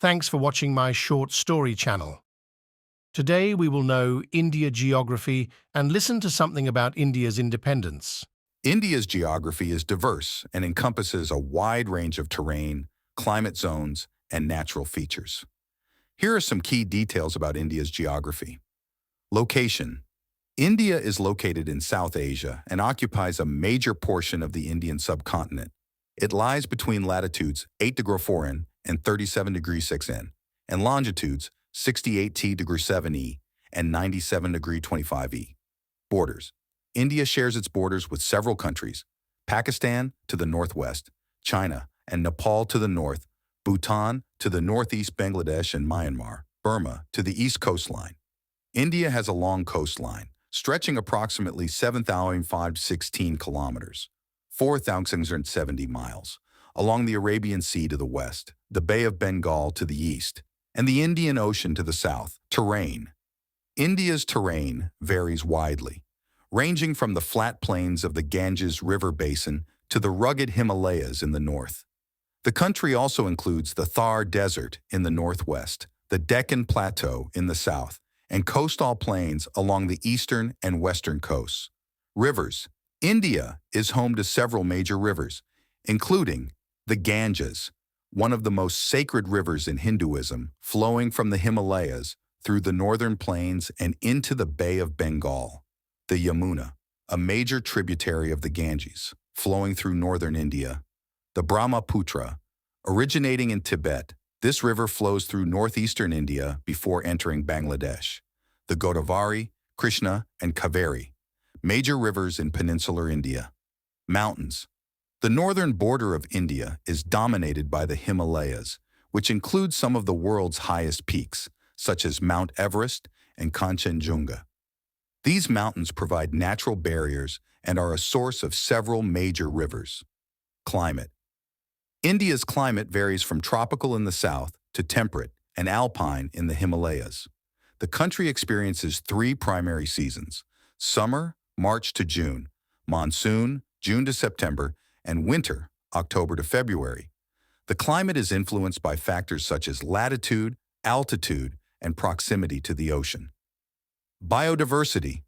Thanks for watching my short story channel. Today we will know India geography and listen to something about India's independence. India's geography is diverse and encompasses a wide range of terrain, climate zones, and natural features. Here are some key details about India's geography. Location. India is located in South Asia and occupies a major portion of the Indian subcontinent. It lies between latitudes 8°4' and 37°6', and longitudes 68°7' and 97°25'. Borders. India shares its borders with several countries: Pakistan to the northwest, China and Nepal to the north, Bhutan to the northeast, Bangladesh and Myanmar, Burma to the east coastline. India has a long coastline, stretching approximately 7,516 kilometers, 4,670 miles, along the Arabian Sea to the west, the Bay of Bengal to the east, and the Indian Ocean to the south. Terrain. India's terrain varies widely, ranging from the flat plains of the Ganges River basin to the rugged Himalayas in the north. The country also includes the Thar Desert in the northwest, the Deccan Plateau in the south, and coastal plains along the eastern and western coasts. Rivers. India is home to several major rivers, including the Ganges, one of the most sacred rivers in Hinduism, flowing from the Himalayas through the northern plains and into the Bay of Bengal. The Yamuna, a major tributary of the Ganges, flowing through northern India. The Brahmaputra, originating in Tibet, this river flows through northeastern India before entering Bangladesh. The Godavari, Krishna, and Kaveri, major rivers in peninsular India. Mountains. The northern border of India is dominated by the Himalayas, which includes some of the world's highest peaks, such as Mount Everest and Kanchenjunga. These mountains provide natural barriers and are a source of several major rivers. Climate. India's climate varies from tropical in the south to temperate and alpine in the Himalayas. The country experiences three primary seasons: summer, March to June, monsoon, June to September, and winter, October to February. The climate is influenced by factors such as latitude, altitude, and proximity to the ocean. Biodiversity.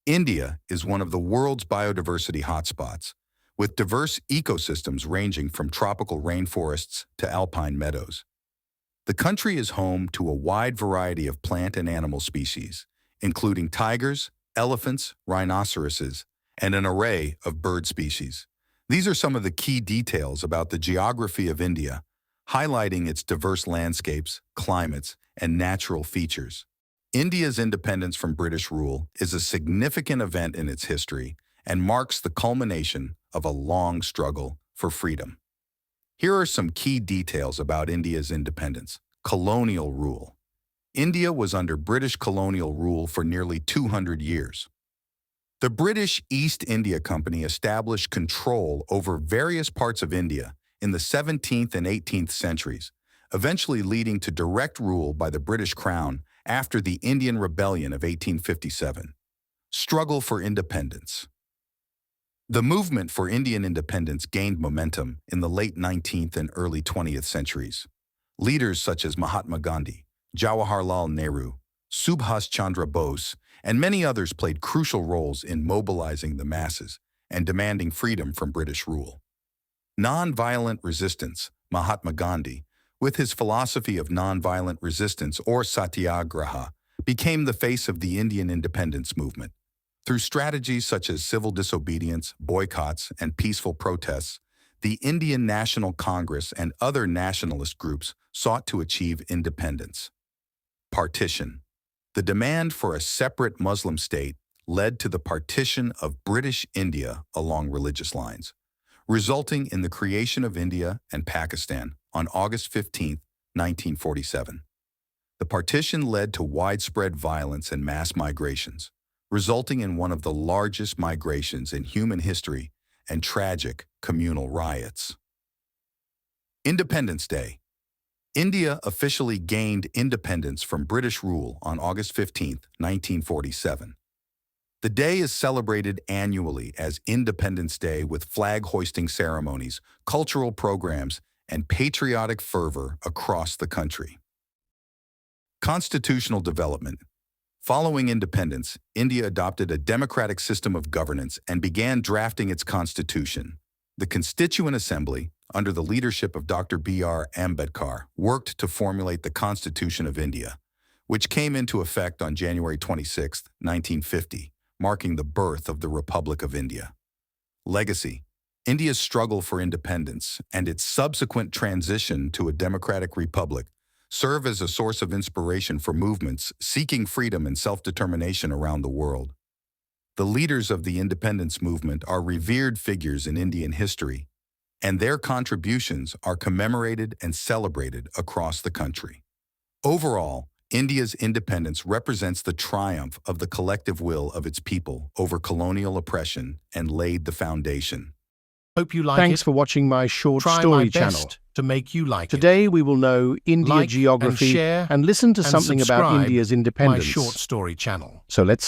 India is one of the world's biodiversity hotspots, with diverse ecosystems ranging from tropical rainforests to alpine meadows. The country is home to a wide variety of plant and animal species, including tigers, elephants, rhinoceroses, and an array of bird species. These are some of the key details about the geography of India, highlighting its diverse landscapes, climates, and natural features. India's independence from British rule is a significant event in its history and marks the culmination of a long struggle for freedom. Here are some key details about India's independence. Colonial rule. India was under British colonial rule for nearly 200 years. The British East India Company established control over various parts of India in the 17th and 18th centuries, eventually leading to direct rule by the British Crown after the Indian Rebellion of 1857. Struggle for independence. The movement for Indian independence gained momentum in the late 19th and early 20th centuries. Leaders such as Mahatma Gandhi, Jawaharlal Nehru, Subhas Chandra Bose, and many others played crucial roles in mobilizing the masses and demanding freedom from British rule. Nonviolent resistance. Mahatma Gandhi, with his philosophy of nonviolent resistance or satyagraha, became the face of the Indian independence movement. Through strategies such as civil disobedience, boycotts, and peaceful protests, the Indian National Congress and other nationalist groups sought to achieve independence. Partition. The demand for a separate Muslim state led to the partition of British India along religious lines, resulting in the creation of India and Pakistan on August 15, 1947. The partition led to widespread violence and mass migrations, resulting in one of the largest migrations in human history and tragic communal riots. Independence Day. India officially gained independence from British rule on August 15, 1947. The day is celebrated annually as Independence Day with flag-hoisting ceremonies, cultural programs, and patriotic fervor across the country. Constitutional development. Following independence, India adopted a democratic system of governance and began drafting its constitution. The Constituent Assembly, under the leadership of Dr. B.R. Ambedkar, worked to formulate the Constitution of India, which came into effect on January 26, 1950, marking the birth of the Republic of India. Legacy. India's struggle for independence and its subsequent transition to a democratic republic serve as a source of inspiration for movements seeking freedom and self-determination around the world. The leaders of the independence movement are revered figures in Indian history, and their contributions are commemorated and celebrated across the country. Overall, India's independence represents the triumph of the collective will of its people over colonial oppression and laid the foundation. Hope you like Thanks it. for watching my short Try story my best channel. to make you like it. Today we will know India Like geography and share and listen to and something about subscribe India's my independence. short story channel. So let's